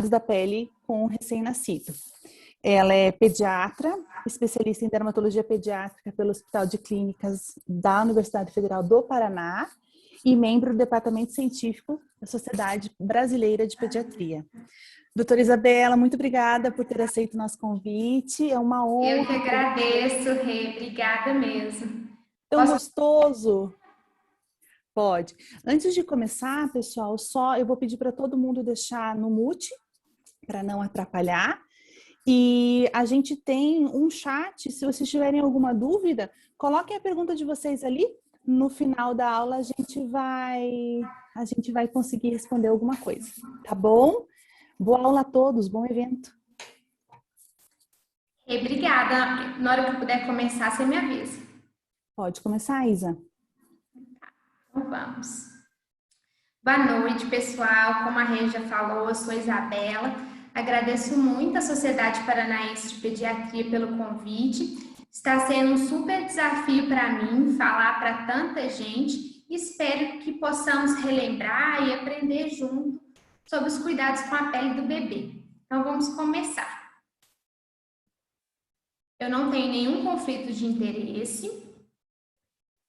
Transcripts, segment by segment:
da pele com o recém-nascido. Ela é pediatra, especialista em dermatologia pediátrica pelo Hospital de Clínicas da Universidade Federal do Paraná e membro do Departamento Científico da Sociedade Brasileira de Pediatria. Doutora Isabela, muito obrigada por ter aceito o nosso convite. É uma honra. Eu que agradeço, Rê. Obrigada mesmo. Tão gostoso. Pode. Antes de começar, pessoal, eu vou pedir para todo mundo deixar no mute, para não atrapalhar. E a gente tem um chat, se vocês tiverem alguma dúvida, coloquem a pergunta de vocês ali. No final da aula a gente vai conseguir responder alguma coisa, tá bom? Boa aula a todos, bom evento. Obrigada. Na hora que eu puder começar, você me avisa. Pode começar, Isa. Então vamos. Boa noite, pessoal. Como a Rê já falou, eu sou Isabela. Agradeço muito à Sociedade Paranaense de Pediatria pelo convite. Está sendo um super desafio para mim falar para tanta gente. Espero que possamos relembrar e aprender junto sobre os cuidados com a pele do bebê. Então vamos começar. Eu não tenho nenhum conflito de interesse.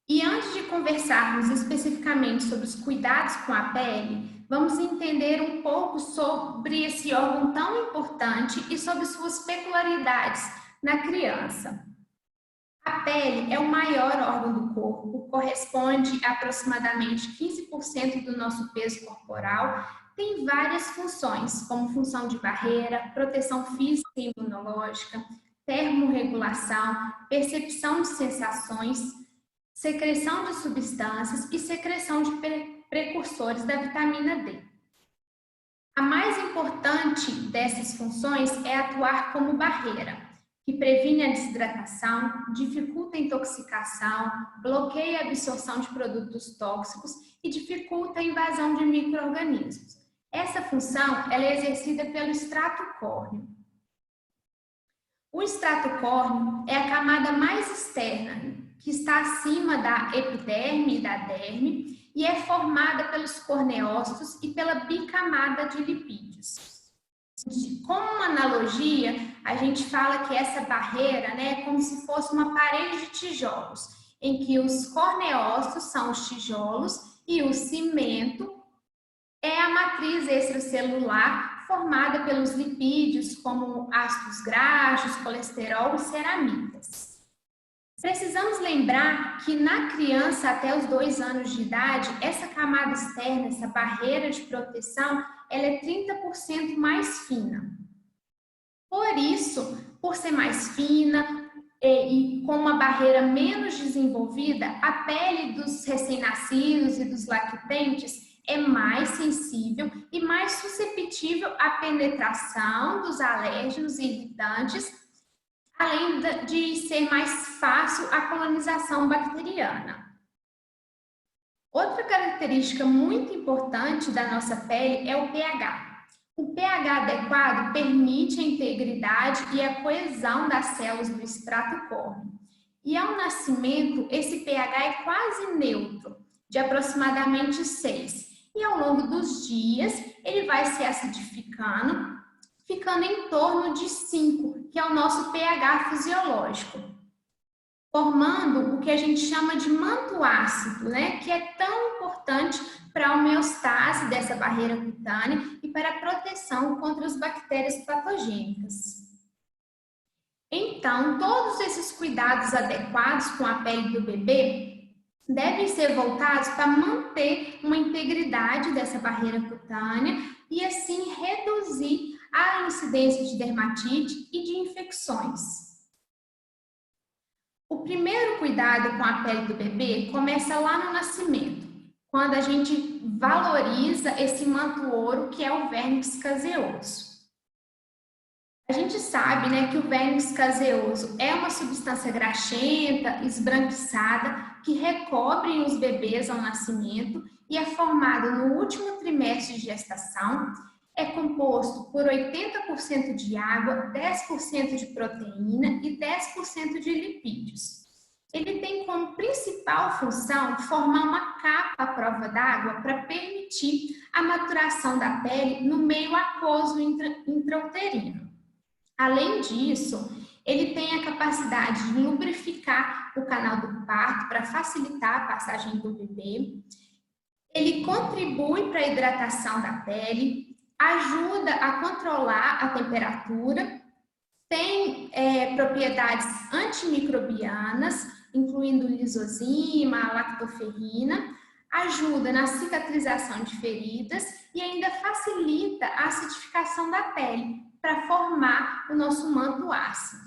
E antes de conversarmos especificamente sobre os cuidados com a pele, vamos entender um pouco sobre esse órgão tão importante e sobre suas peculiaridades na criança. A pele é o maior órgão do corpo, corresponde a aproximadamente 15% do nosso peso corporal, tem várias funções, como função de barreira, proteção física e imunológica, termorregulação, percepção de sensações, secreção de substâncias e secreção de precursores da vitamina D. A mais importante dessas funções é atuar como barreira, que previne a desidratação, dificulta a intoxicação, bloqueia a absorção de produtos tóxicos e dificulta a invasão de micro-organismos. Essa função ela é exercida pelo extrato córneo. O extrato córneo é a camada mais externa, que está acima da epiderme e da derme, e é formada pelos corneócitos e pela bicamada de lipídios. Como uma analogia, a gente fala que essa barreira, é como se fosse uma parede de tijolos, em que os corneócitos são os tijolos e o cimento é a matriz extracelular formada pelos lipídios, como ácidos graxos, colesterol e ceramidas. Precisamos lembrar que na criança até os 2 anos de idade, essa camada externa, essa barreira de proteção, ela é 30% mais fina. Por isso, por ser mais fina e com uma barreira menos desenvolvida, a pele dos recém-nascidos e dos lactentes é mais sensível e mais suscetível à penetração dos alérgenos e irritantes, além de ser mais fácil a colonização bacteriana. Outra característica muito importante da nossa pele é o pH. O pH adequado permite a integridade e a coesão das células do extrato córneo. E ao nascimento, esse pH é quase neutro, de aproximadamente 6. E ao longo dos dias, ele vai se acidificando, ficando em torno de 5, que é o nosso pH fisiológico, formando o que a gente chama de manto ácido, que é tão importante para a homeostase dessa barreira cutânea e para a proteção contra as bactérias patogênicas. Então, todos esses cuidados adequados com a pele do bebê devem ser voltados para manter uma integridade dessa barreira cutânea e assim reduzir a incidência de dermatite e de infecções. O primeiro cuidado com a pele do bebê começa lá no nascimento, quando a gente valoriza esse manto ouro que é o vernix caseoso. A gente sabe, que o vernix caseoso é uma substância graxenta, esbranquiçada, que recobre os bebês ao nascimento e é formado no último trimestre de gestação. É composto por 80% de água, 10% de proteína e 10% de lipídios. Ele tem como principal função formar uma capa à prova d'água para permitir a maturação da pele no meio aquoso intrauterino. Além disso, ele tem a capacidade de lubrificar o canal do parto para facilitar a passagem do bebê. Ele contribui para a hidratação da pele, ajuda a controlar a temperatura, tem propriedades antimicrobianas, incluindo lisozima, lactoferrina, ajuda na cicatrização de feridas e ainda facilita a acidificação da pele para formar o nosso manto ácido.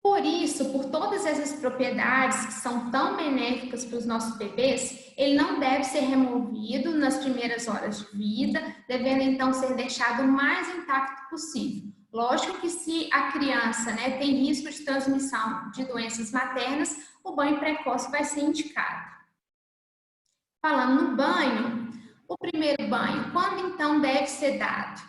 Por isso, por todas essas propriedades que são tão benéficas para os nossos bebês, ele não deve ser removido nas primeiras horas de vida, devendo então ser deixado o mais intacto possível. Lógico que se a criança tem risco de transmissão de doenças maternas, o banho precoce vai ser indicado. Falando no banho, o primeiro banho, quando então deve ser dado?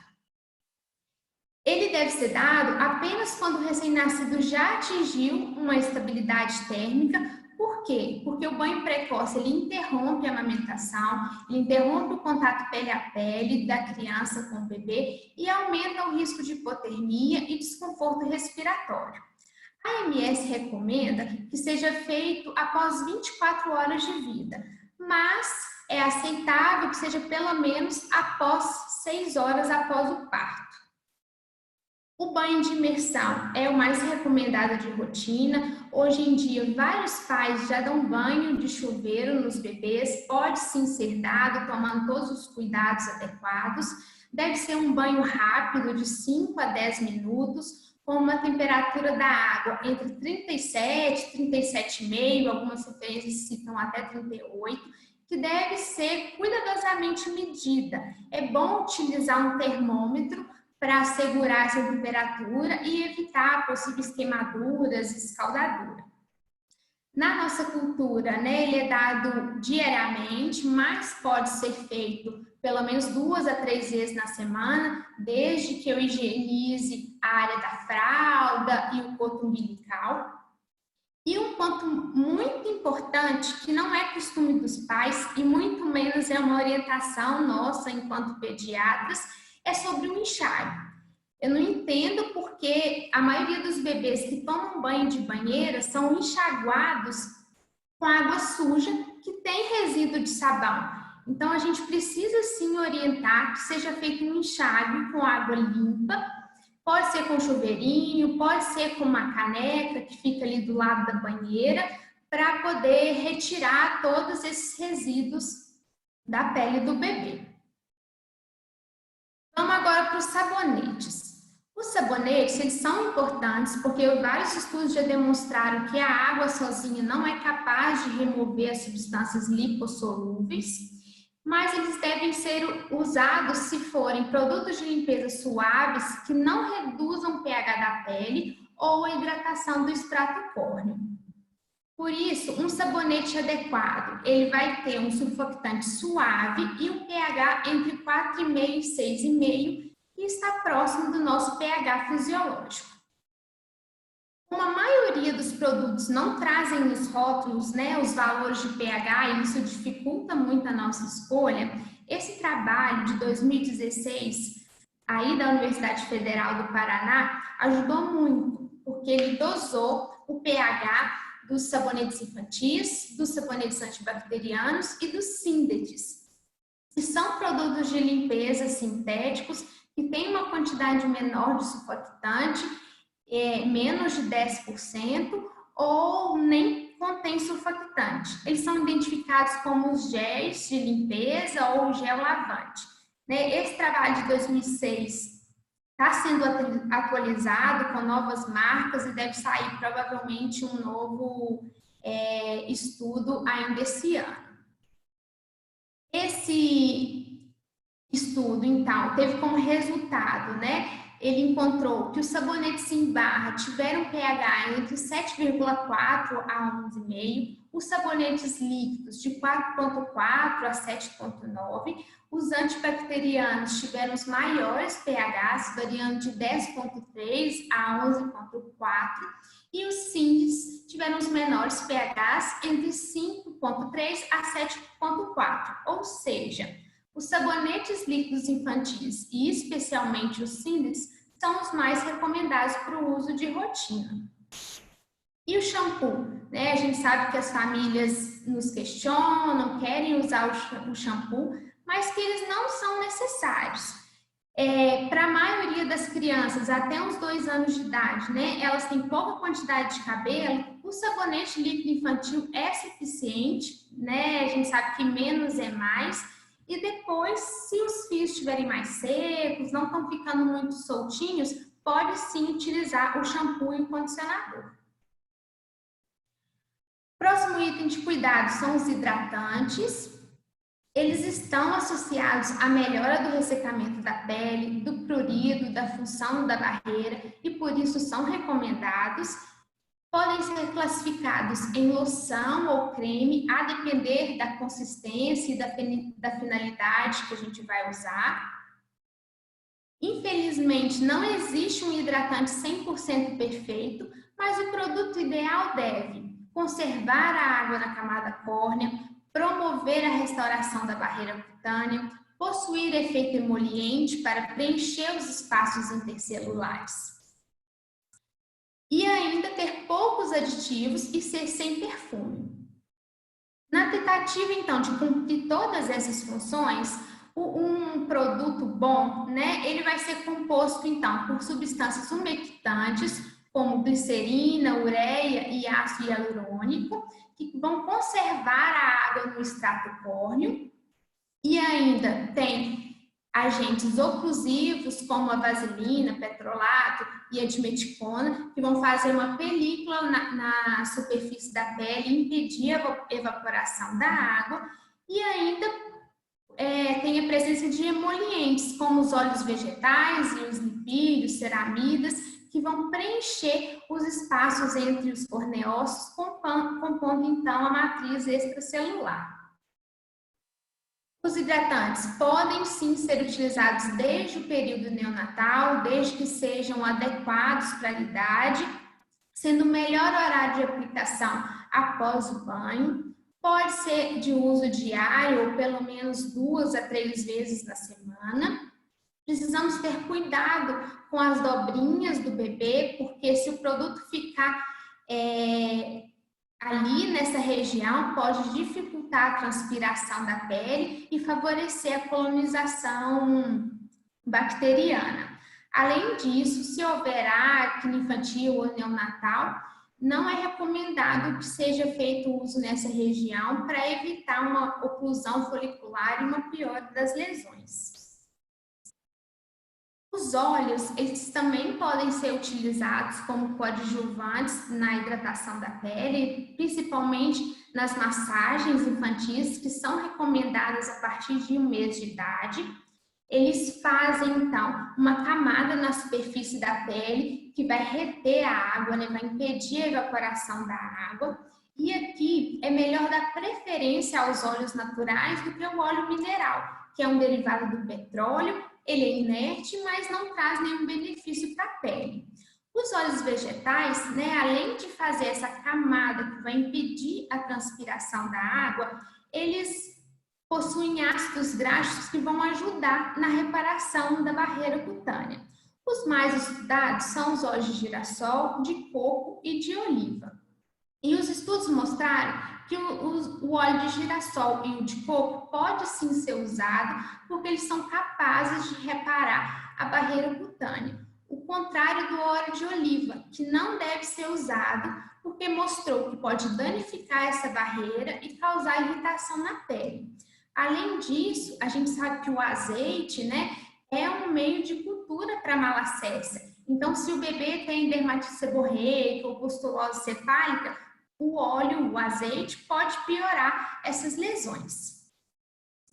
Ele deve ser dado apenas quando o recém-nascido já atingiu uma estabilidade térmica. Por quê? Porque o banho precoce ele interrompe a amamentação, ele interrompe o contato pele a pele da criança com o bebê e aumenta o risco de hipotermia e desconforto respiratório. A AMS recomenda que seja feito após 24 horas de vida, mas é aceitável que seja pelo menos após 6 horas após o parto. O banho de imersão é o mais recomendado de rotina. Hoje em dia, vários pais já dão banho de chuveiro nos bebês. Pode sim ser dado, tomando todos os cuidados adequados. Deve ser um banho rápido, de 5 a 10 minutos, com uma temperatura da água entre 37 e 37,5, algumas referências citam até 38, que deve ser cuidadosamente medida. É bom utilizar um termômetro para assegurar essa temperatura e evitar possíveis queimaduras e escaldadura. Na nossa cultura, ele é dado diariamente, mas pode ser feito pelo menos 2 a 3 vezes na semana, desde que eu higienize a área da fralda e o coto umbilical. E um ponto muito importante, que não é costume dos pais e muito menos é uma orientação nossa enquanto pediatras, é sobre o enxágue. Eu não entendo porque a maioria dos bebês que tomam banho de banheira são enxaguados com água suja que tem resíduo de sabão. Então, a gente precisa sim orientar que seja feito um enxágue com água limpa. Pode ser com chuveirinho, pode ser com uma caneca que fica ali do lado da banheira, para poder retirar todos esses resíduos da pele do bebê. Vamos agora para os sabonetes. Os sabonetes, eles são importantes porque vários estudos já demonstraram que a água sozinha não é capaz de remover as substâncias lipossolúveis, mas eles devem ser usados se forem produtos de limpeza suaves que não reduzam o pH da pele ou a hidratação do extrato córneo. Por isso, um sabonete adequado, ele vai ter um surfactante suave e um pH entre 4,5 e 6,5, que está próximo do nosso pH fisiológico. Como a maioria dos produtos não trazem nos rótulos, os valores de pH, e isso dificulta muito a nossa escolha, esse trabalho de 2016, aí da Universidade Federal do Paraná, ajudou muito, porque ele dosou o pH dos sabonetes infantis, dos sabonetes antibacterianos e dos síndetes, que são produtos de limpeza sintéticos que têm uma quantidade menor de surfactante, menos de 10%, ou nem contém surfactante. Eles são identificados como os géis de limpeza ou gel lavante. Esse trabalho de 2006 está sendo atualizado com novas marcas e deve sair provavelmente um novo estudo ainda esse ano. Esse estudo, então, teve como resultado, ele encontrou que os sabonetes em barra tiveram pH entre 7,4 a 11,5, os sabonetes líquidos de 4,4 a 7,9, os antibacterianos tiveram os maiores pHs, variando de 10,3 a 11,4, e os síndicos tiveram os menores pHs entre 5,3 a 7,4, ou seja, os sabonetes líquidos infantis e especialmente os síndicos são os mais recomendados para o uso de rotina. E o shampoo, né? A gente sabe que as famílias nos questionam, querem usar o shampoo, mas que eles não são necessários. Para a maioria das crianças, até uns 2 anos de idade, né? Elas têm pouca quantidade de cabelo, o sabonete líquido infantil é suficiente, né? A gente sabe que menos é mais. E depois, se os fios estiverem mais secos, não estão ficando muito soltinhos, pode sim utilizar o shampoo e o condicionador. Próximo item de cuidado são os hidratantes. Eles estão associados à melhora do ressecamento da pele, do prurido, da função da barreira e por isso são recomendados. Podem ser classificados em loção ou creme, a depender da consistência e da finalidade que a gente vai usar. Infelizmente, não existe um hidratante 100% perfeito, mas o produto ideal deve conservar a água na camada córnea, promover a restauração da barreira cutânea, possuir efeito emoliente para preencher os espaços intercelulares. E ainda ter poucos aditivos e ser sem perfume. Na tentativa, então, de cumprir todas essas funções, um produto bom, né, ele vai ser composto, então, por substâncias umectantes, como glicerina, ureia e ácido hialurônico, que vão conservar a água no extrato córneo. E ainda tem agentes oclusivos, como a vaselina, petrolato e a dimeticona, que vão fazer uma película na superfície da pele e impedir a evaporação da água. E ainda tem a presença de emolientes, como os óleos vegetais e os lipídios, ceramidas, que vão preencher os espaços entre os corneócitos, compondo então a matriz extracelular. Os hidratantes podem sim ser utilizados desde o período neonatal, desde que sejam adequados para a idade, sendo o melhor horário de aplicação após o banho. Pode ser de uso diário ou pelo menos 2 a 3 vezes na semana. Precisamos ter cuidado com as dobrinhas do bebê, porque se o produto ficar ali nessa região, pode dificultar a transpiração da pele e favorecer a colonização bacteriana. Além disso, se houver acne infantil ou neonatal, não é recomendado que seja feito uso nessa região para evitar uma oclusão folicular e uma piora das lesões. Os óleos, eles também podem ser utilizados como coadjuvantes na hidratação da pele, principalmente nas massagens infantis, que são recomendadas a partir de 1 mês de idade. Eles fazem, então, uma camada na superfície da pele que vai reter a água, né? Vai impedir a evaporação da água. E aqui é melhor dar preferência aos óleos naturais do que o óleo mineral, que é um derivado do petróleo. Ele é inerte, mas não traz nenhum benefício para a pele. Os óleos vegetais, né, além de fazer essa camada que vai impedir a transpiração da água, eles possuem ácidos graxos que vão ajudar na reparação da barreira cutânea. Os mais estudados são os óleos de girassol, de coco e de oliva. E os estudos mostraram que o óleo de girassol e o de coco pode sim ser usado porque eles são capazes de reparar a barreira cutânea. O contrário do óleo de oliva, que não deve ser usado porque mostrou que pode danificar essa barreira e causar irritação na pele. Além disso, a gente sabe que o azeite, né, é um meio de cultura para malacésia. Então, se o bebê tem dermatite seborreica ou pustulose cefálica, o óleo, o azeite, pode piorar essas lesões.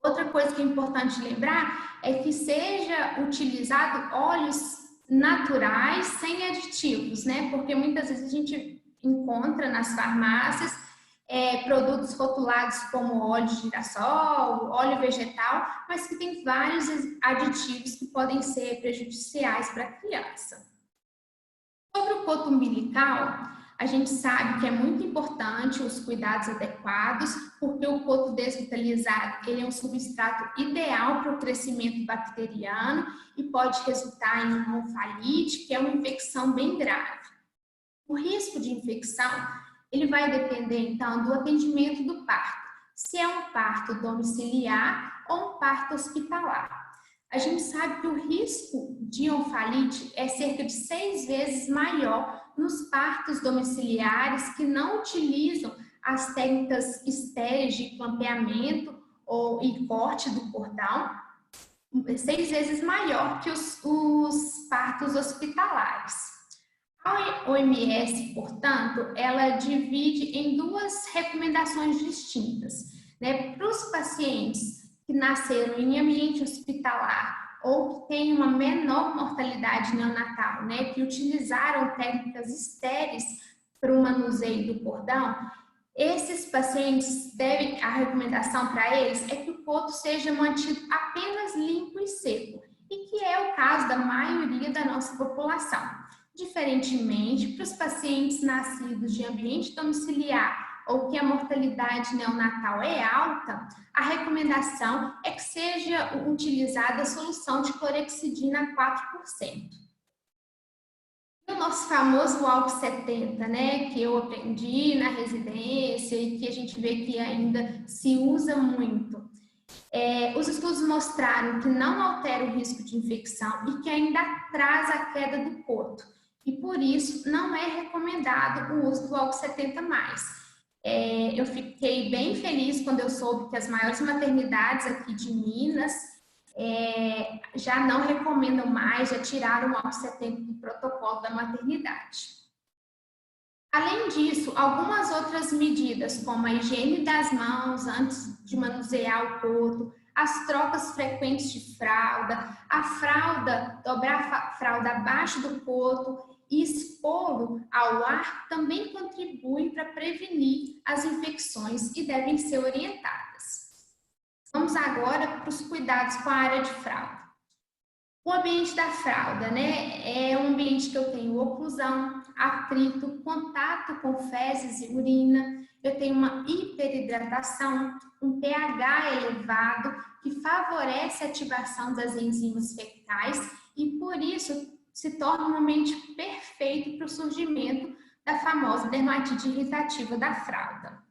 Outra coisa que é importante lembrar é que seja utilizado óleos naturais sem aditivos, né? Porque muitas vezes a gente encontra nas farmácias produtos rotulados como óleo de girassol, óleo vegetal, mas que tem vários aditivos que podem ser prejudiciais para a criança. Sobre o coto umbilical, a gente sabe que é muito importante os cuidados adequados, porque o coto desvitalizado ele é um substrato ideal para o crescimento bacteriano e pode resultar em uma onfalite, que é uma infecção bem grave. O risco de infecção ele vai depender, então, do atendimento do parto, se é um parto domiciliar ou um parto hospitalar. A gente sabe que o risco de onfalite é cerca de 6 vezes maior nos partos domiciliares que não utilizam as técnicas estéreis de clampeamento e corte do cordão, 6 vezes maior que os partos hospitalares. A OMS, portanto, ela divide em 2 recomendações distintas, né? Para os pacientes que nasceram em ambiente hospitalar ou que têm uma menor mortalidade neonatal, né, que utilizaram técnicas estéreis para o manuseio do cordão, esses pacientes a recomendação para eles é que o coto seja mantido apenas limpo e seco, e que é o caso da maioria da nossa população. Diferentemente, para os pacientes nascidos de ambiente domiciliar ou que a mortalidade neonatal é alta, a recomendação é que seja utilizada a solução de clorexidina 4%. O nosso famoso álcool 70, né, que eu aprendi na residência e que a gente vê que ainda se usa muito. Os estudos mostraram que não altera o risco de infecção e que ainda atrasa a queda do coto. E por isso não é recomendado o uso do álcool 70+. Eu fiquei bem feliz quando eu soube que as maiores maternidades aqui de Minas já não recomendam mais, já tiraram o álcool 70 do protocolo da maternidade. Além disso, algumas outras medidas, como a higiene das mãos antes de manusear o coto, as trocas frequentes de fralda, dobrar a fralda abaixo do coto e expô-lo ao ar também contribuem para prevenir as infecções e devem ser orientadas. Vamos agora para os cuidados com a área de fralda. O ambiente da fralda, né, é um ambiente que eu tenho oclusão, atrito, contato com fezes e urina, eu tenho uma hiperidratação, um pH elevado que favorece a ativação das enzimas fecais e por isso se torna um ambiente perfeito para o surgimento da famosa dermatite irritativa da fralda.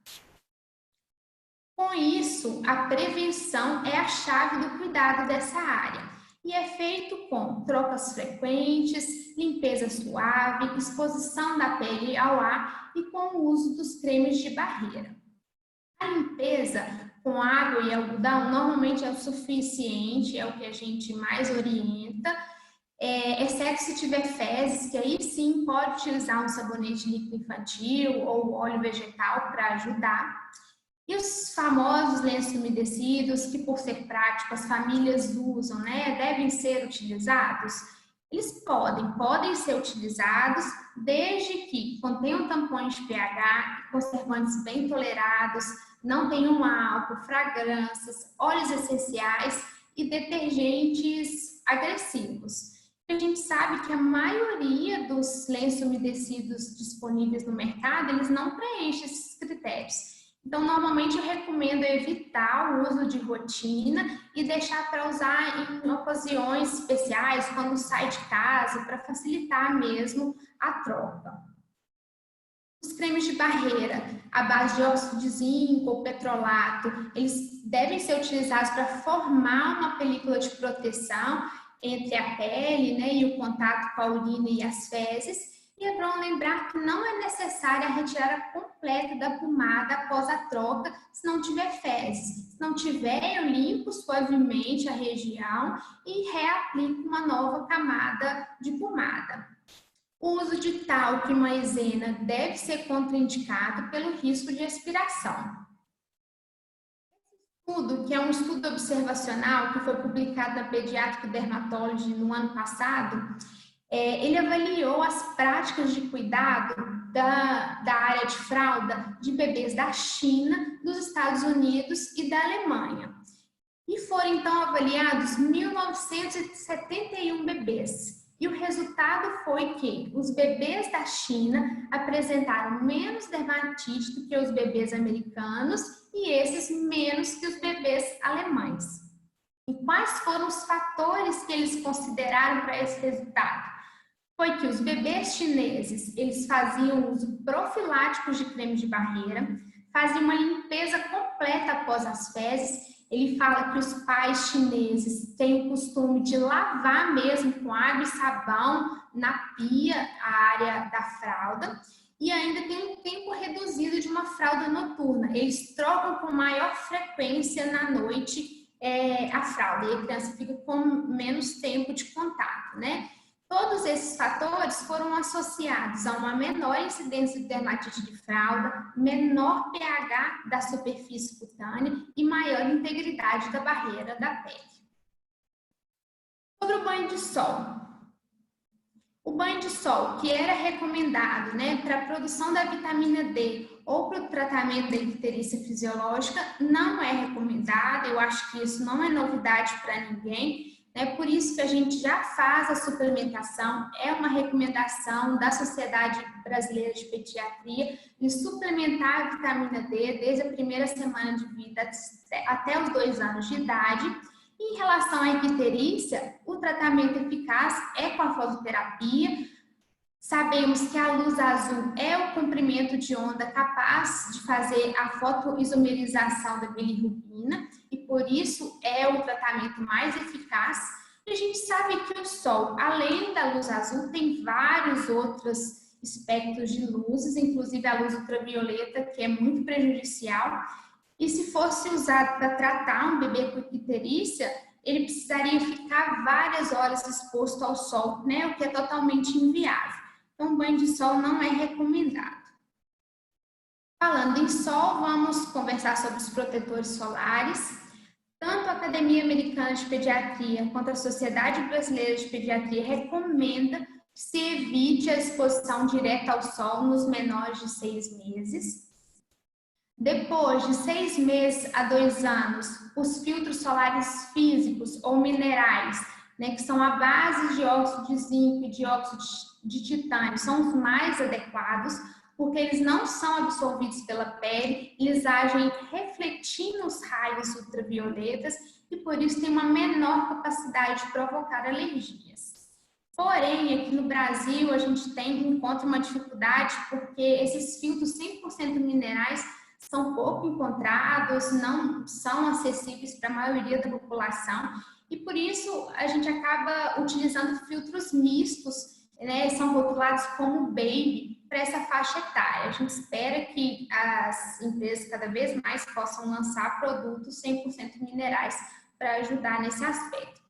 Com isso, a prevenção é a chave do cuidado dessa área. E é feito com trocas frequentes, limpeza suave, exposição da pele ao ar e com o uso dos cremes de barreira. A limpeza com água e algodão normalmente é o suficiente, é o que a gente mais orienta, exceto se tiver fezes, que aí sim pode utilizar um sabonete líquido infantil ou óleo vegetal para ajudar. E os famosos lenços umedecidos, que por ser prático as famílias usam, né, devem ser utilizados? Eles podem ser utilizados desde que contenham tampões de pH, conservantes bem tolerados, não tenham álcool, fragrâncias, óleos essenciais e detergentes agressivos. A gente sabe que a maioria dos lenços umedecidos disponíveis no mercado, eles não preenchem esses critérios. Então, normalmente eu recomendo evitar o uso de rotina e deixar para usar em ocasiões especiais, quando sai de casa, para facilitar mesmo a troca. Os cremes de barreira, à base de óxido de zinco ou petrolato, eles devem ser utilizados para formar uma película de proteção entre a pele, né, e o contato com a urina e as fezes. E é bom lembrar que não é necessária a retirada completa da pomada após a troca, se não tiver fezes. Se não tiver, eu limpo suavemente a região e reaplico uma nova camada de pomada. O uso de talco e maisena deve ser contraindicado pelo risco de aspiração. Esse estudo, que é um estudo observacional que foi publicado na Pediatric Dermatology no ano passado, Ele avaliou as práticas de cuidado da área de fralda de bebês da China, dos Estados Unidos e da Alemanha. E foram então avaliados 1.971 bebês. E o resultado foi que os bebês da China apresentaram menos dermatite do que os bebês americanos e esses menos que os bebês alemães. E quais foram os fatores que eles consideraram para esse resultado? Foi que os bebês chineses, eles faziam uso profilático de creme de barreira, faziam uma limpeza completa após as fezes. Ele fala que os pais chineses têm o costume de lavar mesmo com água e sabão na pia a área da fralda e ainda tem um tempo reduzido de uma fralda noturna. Eles trocam com maior frequência na noite a fralda e a criança fica com menos tempo de contato, né? Todos esses fatores foram associados a uma menor incidência de dermatite de fralda, menor pH da superfície cutânea e maior integridade da barreira da pele. Sobre o banho de sol. O banho de sol, que era recomendado, né, para a produção da vitamina D ou para o tratamento da icterícia fisiológica, não é recomendado. Eu acho que isso não é novidade para ninguém. É por isso que a gente já faz a suplementação, é uma recomendação da Sociedade Brasileira de Pediatria de suplementar a vitamina D desde a primeira semana de vida até os 2 anos de idade. Em relação à icterícia, o tratamento eficaz é com a fototerapia. Sabemos que a luz azul é o comprimento de onda capaz de fazer a fotoisomerização da bilirrubina e por isso é o tratamento mais eficaz. E a gente sabe que o sol, além da luz azul, tem vários outros espectros de luzes, inclusive a luz ultravioleta, que é muito prejudicial. E se fosse usado para tratar um bebê com icterícia, ele precisaria ficar várias horas exposto ao sol, né? O que é totalmente inviável. Então, banho de sol não é recomendado. Falando em sol, vamos conversar sobre os protetores solares. Tanto a Academia Americana de Pediatria quanto a Sociedade Brasileira de Pediatria recomenda que se evite a exposição direta ao sol nos menores de 6 meses. Depois de 6 meses a 2 anos, os filtros solares físicos ou minerais, né, que são a base de óxido de zinco e de óxido de titânio, são os mais adequados, porque eles não são absorvidos pela pele, eles agem refletindo os raios ultravioletas e por isso tem uma menor capacidade de provocar alergias. Porém, aqui no Brasil a gente encontra uma dificuldade porque esses filtros 100% minerais são pouco encontrados, não são acessíveis para a maioria da população e por isso a gente acaba utilizando filtros mistos, né, são rotulados como baby para essa faixa etária. A gente espera que as empresas cada vez mais possam lançar produtos 100% minerais para ajudar nesse aspecto.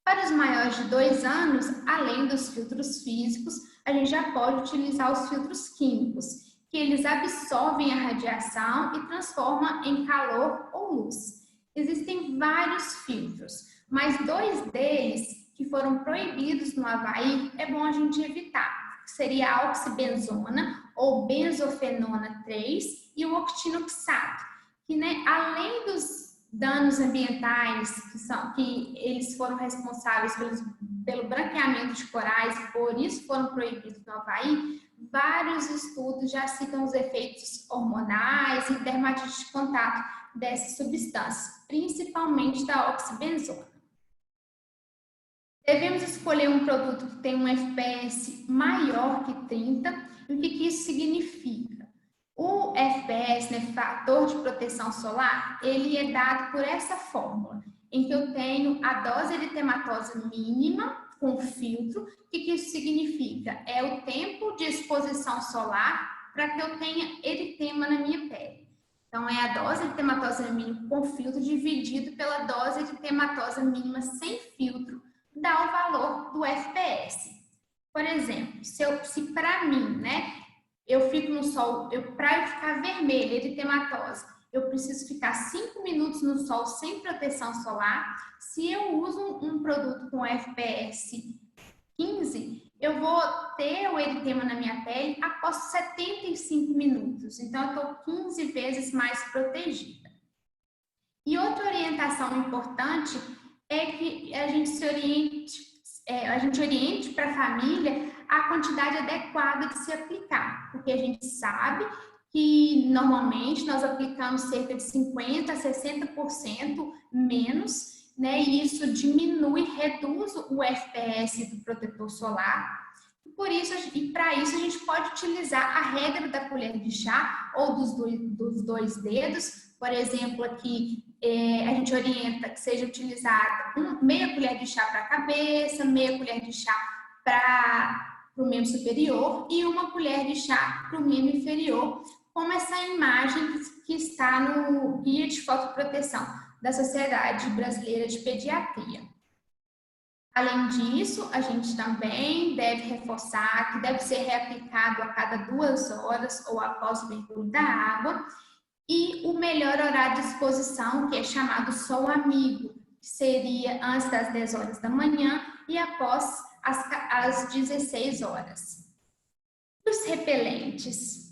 Para os maiores de 2 anos, além dos filtros físicos, a gente já pode utilizar os filtros químicos, que eles absorvem a radiação e transformam em calor ou luz. Existem vários filtros, mas 2 deles que foram proibidos no Havaí, é bom a gente evitar, que seria a oxibenzona ou benzofenona 3 e o octinoxato, que, né, além dos danos ambientais, que eles foram responsáveis pelo branqueamento de corais e por isso foram proibidos no Havaí, vários estudos já citam os efeitos hormonais e dermatite de contato dessas substâncias, principalmente da oxibenzona. Devemos escolher um produto que tem um FPS maior que 30. E o que isso significa? O FPS, né, fator de proteção solar, ele é dado por essa fórmula, em que eu tenho a dose eritematosa mínima com filtro. O que isso significa? É o tempo de exposição solar para que eu tenha eritema na minha pele. Então, é a dose eritematosa mínima com filtro dividido pela dose eritematosa mínima sem filtro, dá o valor do FPS. Por exemplo, se para mim, né, eu fico no sol, para eu ficar vermelha, eritematosa, eu preciso ficar 5 minutos no sol sem proteção solar. Se eu uso um produto com FPS 15, eu vou ter o eritema na minha pele após 75 minutos. Então, eu estou 15 vezes mais protegida. E outra orientação importante é que a gente oriente para a família a quantidade adequada de se aplicar, porque a gente sabe que normalmente nós aplicamos cerca de 50% a 60% menos, né? E isso reduz o FPS do protetor solar. Para isso, a gente pode utilizar a regra da colher de chá ou dos dois dedos. Por exemplo, aqui a gente orienta que seja utilizada meia colher de chá para a cabeça, meia colher de chá para o membro superior e uma colher de chá para o membro inferior, como essa imagem que está no Guia de Fotoproteção da Sociedade Brasileira de Pediatria. Além disso, a gente também deve reforçar que deve ser reaplicado a cada 2 horas ou após o mergulho da água, e o melhor horário de exposição, que é chamado sol amigo, que seria antes das 10 horas da manhã e após as 16 horas. Os repelentes.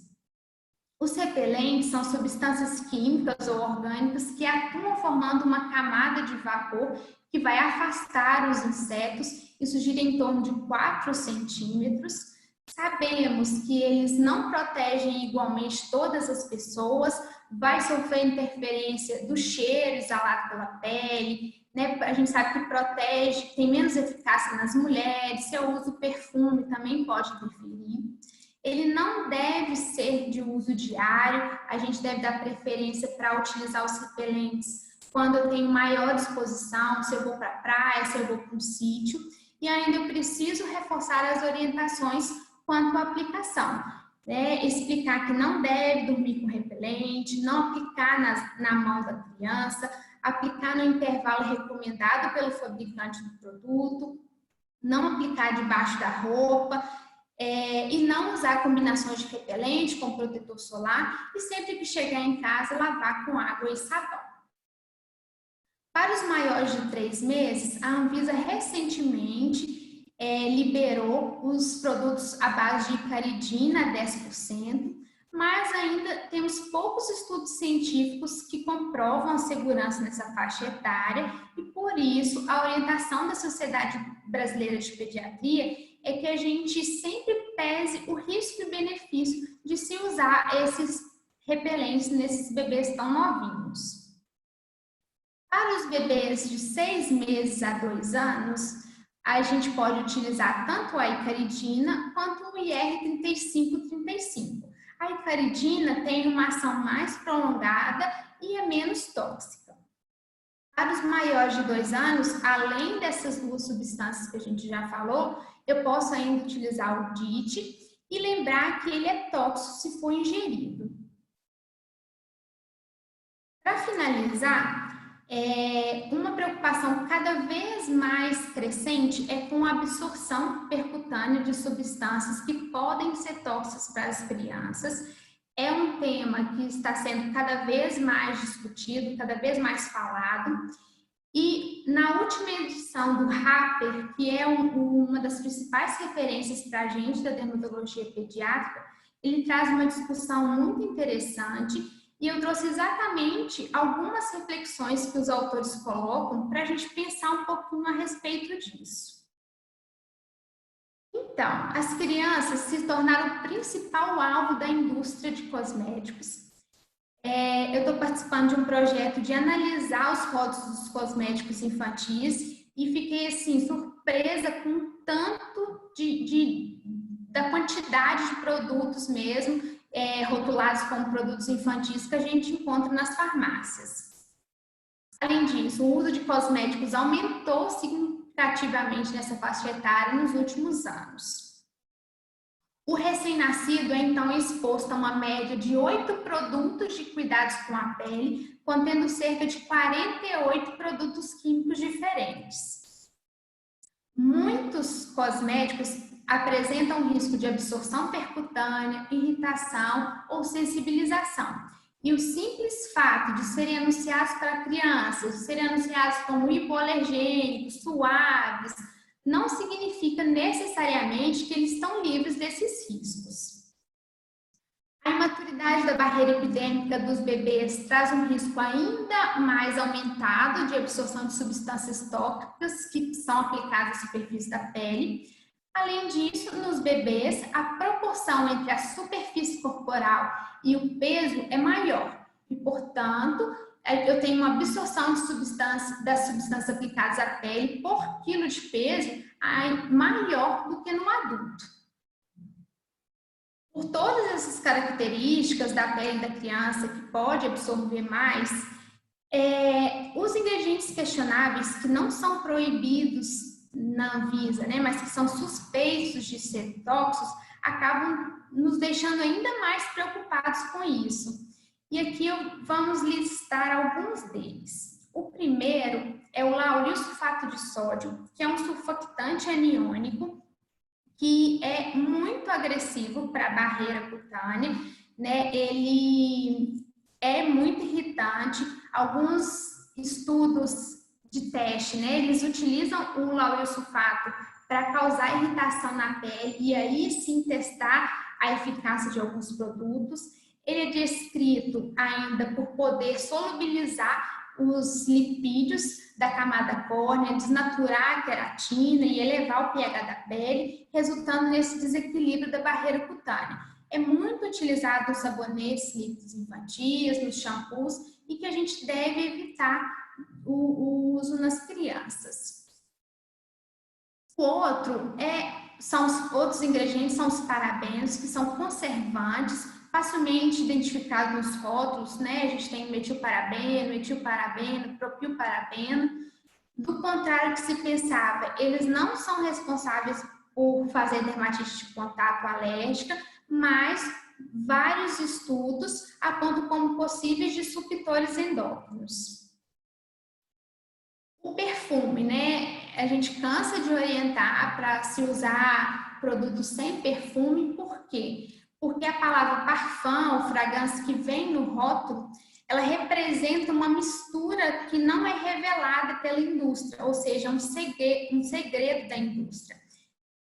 Os repelentes são substâncias químicas ou orgânicas que atuam formando uma camada de vapor que vai afastar os insetos. Isso gira em torno de 4 centímetros. Sabemos que eles não protegem igualmente todas as pessoas, vai sofrer interferência do cheiro exalado pela pele, né? A gente sabe que protege, tem menos eficácia nas mulheres, se eu uso perfume também pode interferir. Ele não deve ser de uso diário, a gente deve dar preferência para utilizar os repelentes quando eu tenho maior exposição, se eu vou para a praia, se eu vou para um sítio, e ainda eu preciso reforçar as orientações quanto à aplicação, né? Explicar que não deve dormir com repelente, não aplicar na mão da criança, aplicar no intervalo recomendado pelo fabricante do produto, não aplicar debaixo da roupa, e não usar combinações de repelente com protetor solar e sempre que chegar em casa lavar com água e sabão. Para os maiores de 3 meses, a Anvisa recentemente liberou os produtos à base de icaridina 10%, mas ainda temos poucos estudos científicos que comprovam a segurança nessa faixa etária e, por isso, a orientação da Sociedade Brasileira de Pediatria é que a gente sempre pese o risco e benefício de se usar esses repelentes nesses bebês tão novinhos. Para os bebês de 6 meses a 2 anos, a gente pode utilizar tanto a icaridina quanto o IR3535. A icaridina tem uma ação mais prolongada e é menos tóxica. Para os maiores de 2 anos, além dessas 2 substâncias que a gente já falou, eu posso ainda utilizar o DIT e lembrar que ele é tóxico se for ingerido. Para finalizar, uma preocupação cada vez mais crescente é com a absorção percutânea de substâncias que podem ser tóxicas para as crianças. É um tema que está sendo cada vez mais discutido, cada vez mais falado. E na última edição do Harper, que é uma das principais referências para a gente da dermatologia pediátrica, ele traz uma discussão muito interessante e eu trouxe exatamente algumas reflexões que os autores colocam para a gente pensar um pouquinho a respeito disso. Então, as crianças se tornaram o principal alvo da indústria de cosméticos. Eu estou participando de um projeto de analisar os rótulos dos cosméticos infantis e fiquei assim surpresa com o tanto da quantidade de produtos mesmo rotulados como produtos infantis que a gente encontra nas farmácias. Além disso, o uso de cosméticos aumentou significativamente nessa faixa etária nos últimos anos. O recém-nascido é então exposto a uma média de 8 produtos de cuidados com a pele, contendo cerca de 48 produtos químicos diferentes. Muitos cosméticos apresentam risco de absorção percutânea, irritação ou sensibilização. E o simples fato de serem anunciados para crianças, de serem anunciados como hipoalergênicos, suaves, não significa significa necessariamente que eles estão livres desses riscos. A imaturidade da barreira epidêmica dos bebês traz um risco ainda mais aumentado de absorção de substâncias tóxicas que são aplicadas à superfície da pele. Além disso, nos bebês, a proporção entre a superfície corporal e o peso é maior e, portanto, eu tenho uma absorção de das substâncias aplicadas à pele por quilo de peso maior do que no adulto. Por todas essas características da pele da criança que pode absorver mais, os ingredientes questionáveis que não são proibidos na Anvisa, né, mas que são suspeitos de ser tóxicos, acabam nos deixando ainda mais preocupados com isso. E aqui vamos listar alguns deles. O primeiro é o lauril sulfato de sódio, que é um surfactante aniônico que é muito agressivo para a barreira cutânea, né? Ele é muito irritante. Alguns estudos de teste, né? Eles utilizam o lauril sulfato para causar irritação na pele e aí sim testar a eficácia de alguns produtos. Ele é descrito ainda por poder solubilizar os lipídios da camada córnea, desnaturar a queratina e elevar o pH da pele, resultando nesse desequilíbrio da barreira cutânea. É muito utilizado nos sabonetes líquidos infantis, nos shampoos, e que a gente deve evitar o uso nas crianças. Outros ingredientes são os parabenos, que são conservantes, facilmente identificados nos rótulos, né? A gente tem metilparabeno, propilparabeno. Do contrário que se pensava, eles não são responsáveis por fazer dermatite de contato alérgica, mas vários estudos apontam como possíveis disruptores endócrinos. O perfume, né? A gente cansa de orientar para se usar produtos sem perfume, por quê? Porque a palavra parfum, ou fragrância que vem no rótulo, ela representa uma mistura que não é revelada pela indústria, ou seja, um segredo da indústria.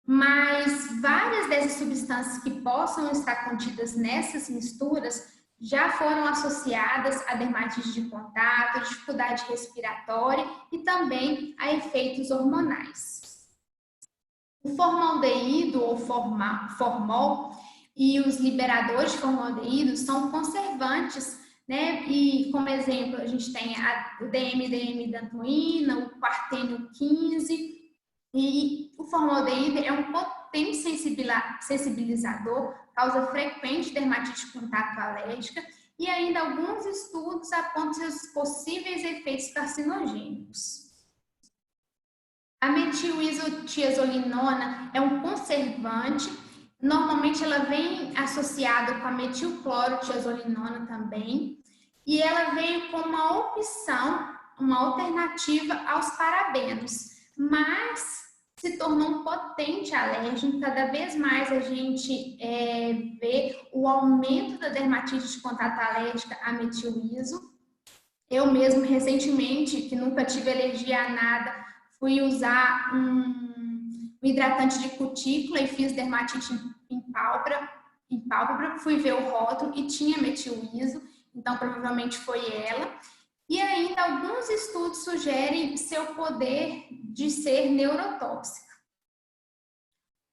Mas várias dessas substâncias que possam estar contidas nessas misturas já foram associadas a dermatite de contato, dificuldade respiratória e também a efeitos hormonais. O formaldeído ou formol e os liberadores de formaldeído são conservantes, né? E como exemplo, a gente tem o DMDM-dantoína, o quartênio 15, e o formaldeído é um potente sensibilizador, causa frequente dermatite de contato alérgica e ainda alguns estudos apontam os possíveis efeitos carcinogênicos. A metilisotiolinona é um conservante, normalmente ela vem associada com a metilclorotiazolinona também, e ela veio como uma opção, uma alternativa aos parabenos, mas se tornou um potente alérgeno. Cada vez mais a gente vê o aumento da dermatite de contato alérgica a metiliso. Eu mesmo, recentemente, que nunca tive alergia a nada, fui usar um hidratante de cutícula e fiz dermatite em pálpebra, fui ver o rótulo e tinha metiliso, então provavelmente foi ela. E ainda alguns estudos sugerem seu poder de ser neurotóxica.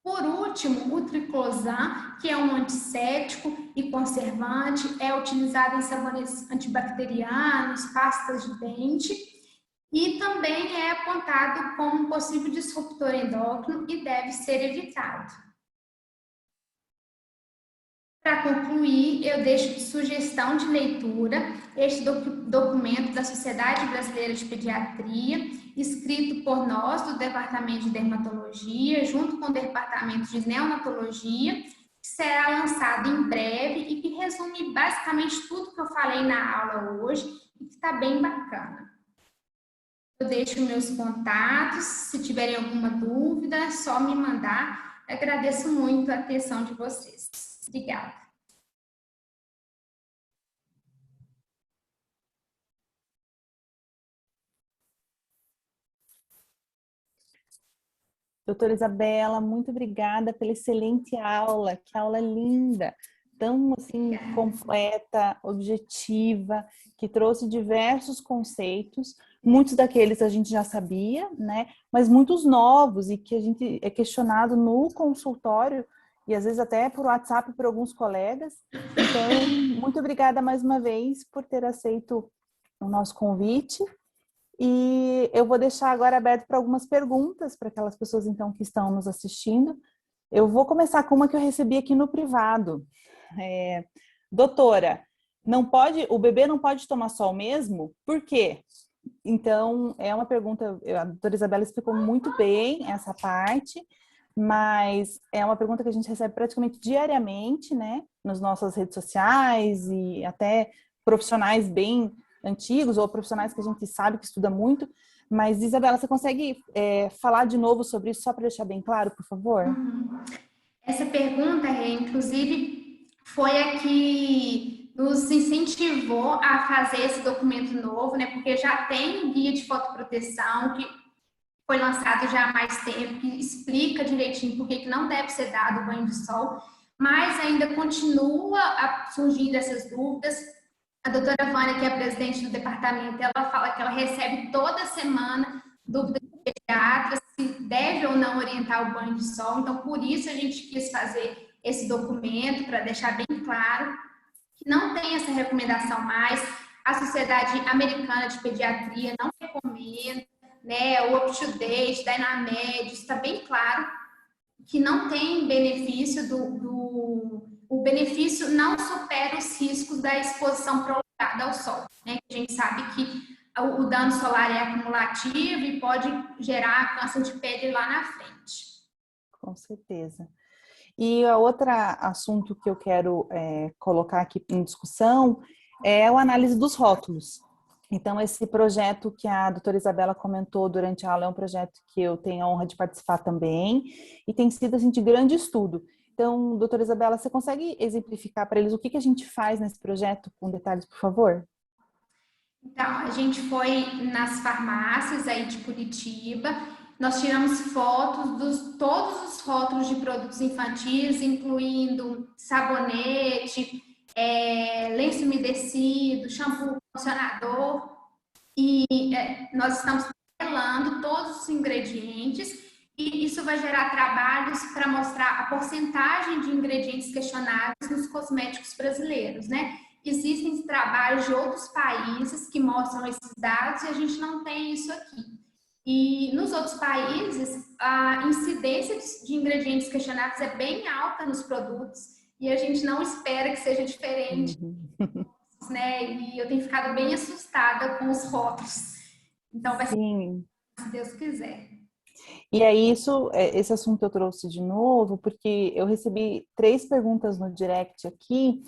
Por último, o triclosan, que é um antisséptico e conservante, é utilizado em sabonetes antibacterianos, pastas de dente e também é apontado como um possível disruptor endócrino e deve ser evitado. Para concluir, eu deixo de sugestão de leitura este documento da Sociedade Brasileira de Pediatria, escrito por nós do Departamento de Dermatologia, junto com o Departamento de Neonatologia, que será lançado em breve e que resume basicamente tudo que eu falei na aula hoje e que está bem bacana. Eu deixo meus contatos, se tiverem alguma dúvida, é só me mandar. Eu agradeço muito a atenção de vocês. Obrigada. Doutora Isabela, muito obrigada pela excelente aula, que aula linda, tão assim completa, objetiva, que trouxe diversos conceitos, muitos daqueles a gente já sabia, né? Mas muitos novos e que a gente é questionado no consultório e às vezes até por WhatsApp por alguns colegas. Então, muito obrigada mais uma vez por ter aceito o nosso convite. E eu vou deixar agora aberto para algumas perguntas para aquelas pessoas então que estão nos assistindo. Eu vou começar com uma que eu recebi aqui no privado. Doutora, o bebê não pode tomar sol mesmo? Por quê? Então, é uma pergunta, a doutora Isabela explicou muito bem essa parte, mas é uma pergunta que a gente recebe praticamente diariamente, né? Nas nossas redes sociais e até profissionais bem antigos ou profissionais que a gente sabe que estuda muito. Mas, Isabela, você consegue falar de novo sobre isso, só para deixar bem claro, por favor? Essa pergunta, inclusive, foi a que nos incentivou a fazer esse documento novo, né? Porque já tem um guia de fotoproteção que foi lançado já há mais tempo, que explica direitinho por que não deve ser dado banho de sol, mas ainda continua surgindo essas dúvidas. A doutora Vânia, que é a presidente do departamento, ela fala que ela recebe toda semana dúvidas de pediatras se deve ou não orientar o banho de sol. Então, por isso a gente quis fazer esse documento, para deixar bem claro que não tem essa recomendação mais. A Sociedade Americana de Pediatria não recomenda, né? O UpToDate, da Enamed, está bem claro que não tem benefício o benefício não supera os riscos da exposição prolongada ao sol, né? A gente sabe que o dano solar é acumulativo e pode gerar câncer de pele lá na frente. Com certeza. E a outra assunto que eu quero colocar aqui em discussão é a análise dos rótulos. Então, esse projeto que a doutora Isabela comentou durante a aula é um projeto que eu tenho a honra de participar também e tem sido assim, de grande estudo. Então, doutora Isabela, você consegue exemplificar para eles o que a gente faz nesse projeto com detalhes, por favor? Então, a gente foi nas farmácias aí de Curitiba, nós tiramos fotos dos todos os rótulos de produtos infantis, incluindo sabonete, lenço umedecido, shampoo, condicionador, e nós estamos tabelando todos os ingredientes e isso vai gerar trabalhos para mostrar a porcentagem de ingredientes questionáveis nos cosméticos brasileiros, né? Existem trabalhos de outros países que mostram esses dados e a gente não tem isso aqui. E nos outros países, a incidência de ingredientes questionáveis é bem alta nos produtos e a gente não espera que seja diferente, né? E eu tenho ficado bem assustada com os rótulos. Então vai ser, Sim. se Deus quiser. E aí, esse assunto eu trouxe de novo, porque eu recebi 3 perguntas no direct aqui,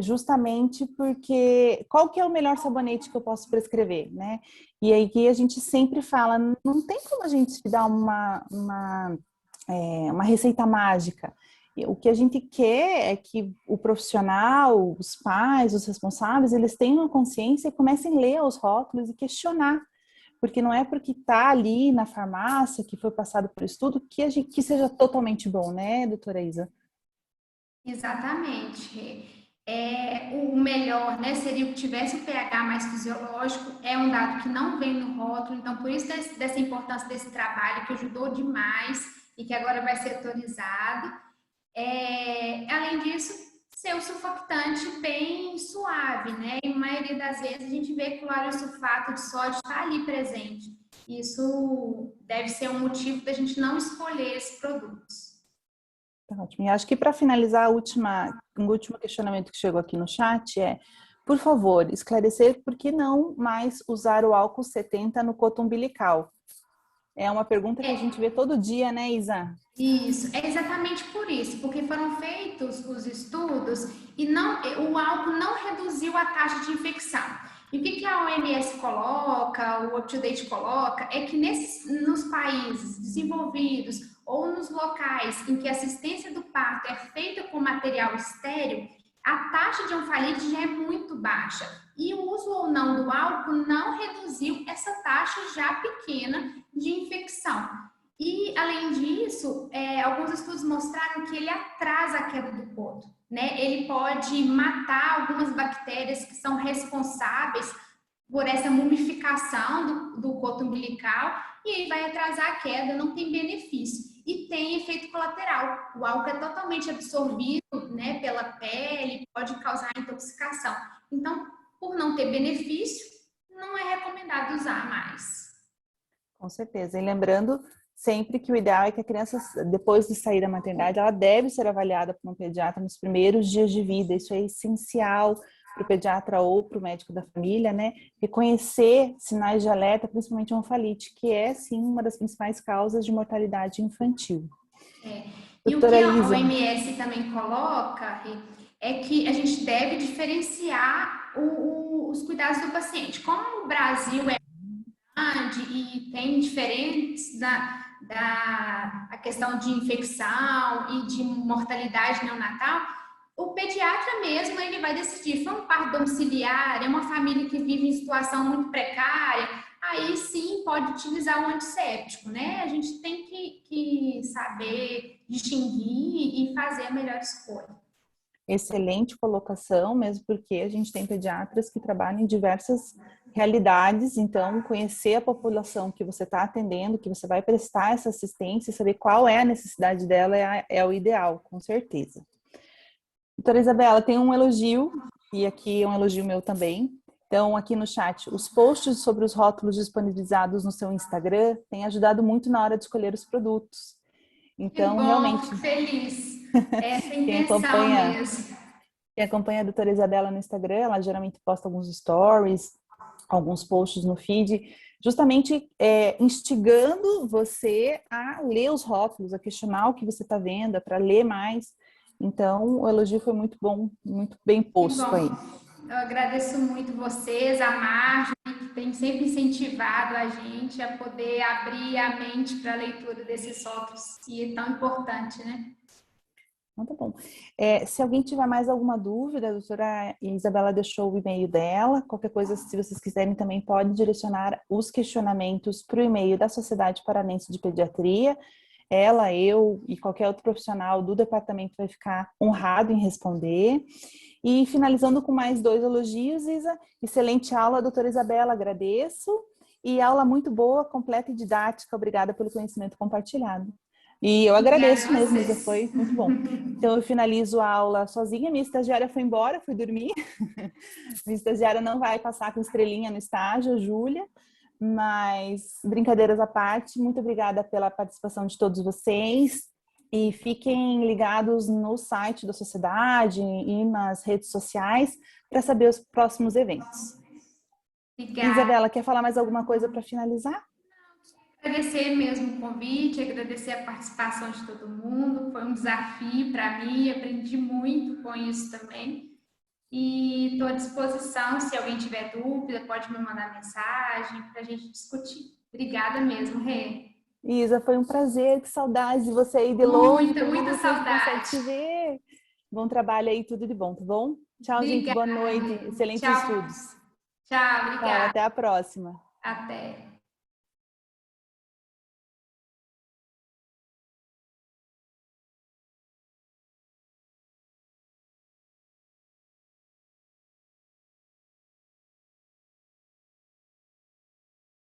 justamente porque qual que é o melhor sabonete que eu posso prescrever, né? E aí que a gente sempre fala, não tem como a gente dar uma receita mágica. O que a gente quer é que o profissional, os pais, os responsáveis, eles tenham a consciência e comecem a ler os rótulos e questionar. Porque não é porque está ali na farmácia, que foi passado por estudo, que seja totalmente bom, né, doutora Isa? Exatamente. O melhor, né, seria que tivesse o pH mais fisiológico, é um dado que não vem no rótulo, então por isso dessa importância desse trabalho, que ajudou demais e que agora vai ser autorizado. Além disso, ser um surfactante bem suave, né? E a maioria das vezes a gente vê que o laurosulfato de sódio está ali presente. Isso deve ser um motivo da gente não escolher esses produtos. Tá ótimo. E acho que para finalizar, o último questionamento que chegou aqui no chat por favor, esclarecer por que não mais usar o álcool 70 no coto umbilical? É uma pergunta que a gente vê todo dia, né, Isa? Isso, é exatamente por isso, porque foram feitos os estudos e o álcool não reduziu a taxa de infecção. E o que a OMS coloca, o UpToDate coloca, é que nos países desenvolvidos ou nos locais em que a assistência do parto é feita com material estéril, a taxa de onfalite já é muito baixa. E o uso ou não do álcool não reduziu essa taxa já pequena de infecção. E, além disso, alguns estudos mostraram que ele atrasa a queda do coto, né? Ele pode matar algumas bactérias que são responsáveis por essa mumificação do coto umbilical e aí vai atrasar a queda, não tem benefício. E tem efeito colateral. O álcool é totalmente absorvido, né, pela pele, pode causar intoxicação. Então, por não ter benefício, não é recomendado usar mais. Com certeza. E lembrando sempre que o ideal é que a criança, depois de sair da maternidade, ela deve ser avaliada por um pediatra nos primeiros dias de vida. Isso é essencial para o pediatra ou para o médico da família, né? Reconhecer sinais de alerta, principalmente a onfalite, que é, sim, uma das principais causas de mortalidade infantil. E o que Doutora a Isa. OMS também coloca é que a gente deve diferenciar os cuidados do paciente. Como o Brasil é grande e tem diferentes a questão de infecção e de mortalidade neonatal, o pediatra mesmo ele vai decidir, foi um parto domiciliar, é uma família que vive em situação muito precária, aí sim pode utilizar o antisséptico, né? A gente tem que saber distinguir e fazer a melhor escolha. Excelente colocação, mesmo porque a gente tem pediatras que trabalham em diversas realidades, então conhecer a população que você está atendendo, que você vai prestar essa assistência, saber qual é a necessidade dela é o ideal, com certeza. Doutora Isabela, tem um elogio, e aqui é um elogio meu também. Então, aqui no chat, os posts sobre os rótulos disponibilizados no seu Instagram têm ajudado muito na hora de escolher os produtos. Que Então, bom, realmente, fico feliz. Essa é a quem intenção acompanha mesmo. Quem acompanha a doutora Isabela no Instagram, ela geralmente posta alguns stories, alguns posts no feed, justamente instigando você a ler os rótulos, a questionar o que você está vendo, para ler mais. Então, o elogio foi muito bom, muito bem Que posto aí. bom. Eu agradeço muito vocês, a Marjorie, que tem sempre incentivado a gente a poder abrir a mente para a leitura desses rótulos, que é tão importante, né? Então, tá bom. Se alguém tiver mais alguma dúvida, a doutora Isabela deixou o e-mail dela. Qualquer coisa, se vocês quiserem, também pode direcionar os questionamentos para o e-mail da Sociedade Paranense de Pediatria. Ela, eu e qualquer outro profissional do departamento vai ficar honrado em responder. E finalizando com mais 2 elogios, Isa. Excelente aula, doutora Isabela, agradeço. E aula muito boa, completa e didática. Obrigada pelo conhecimento compartilhado. E eu Obrigada agradeço a mesmo, Isa, vocês. foi muito bom. Então eu finalizo a aula sozinha, minha estagiária foi embora, fui dormir. Minha estagiária não vai passar com estrelinha no estágio, a Júlia. Mas, brincadeiras à parte, muito obrigada pela participação de todos vocês. E fiquem ligados no site da sociedade e nas redes sociais para saber os próximos eventos. Obrigada. Isabela, quer falar mais alguma coisa para finalizar? Agradecer mesmo o convite, agradecer a participação de todo mundo. Foi um desafio para mim, aprendi muito com isso também. E estou à disposição, se alguém tiver dúvida, pode me mandar mensagem para a gente discutir. Obrigada mesmo, Rê. Isa, foi um prazer, que saudade de você aí de longe, Muita, pelo muita menos a gente consegue saudade. se ver. Bom trabalho aí, tudo de bom, tá bom? Tchau, gente, Obrigada. boa noite, excelentes Tchau. estudos. Tchau, Tchau, obrigada. até a próxima. Até.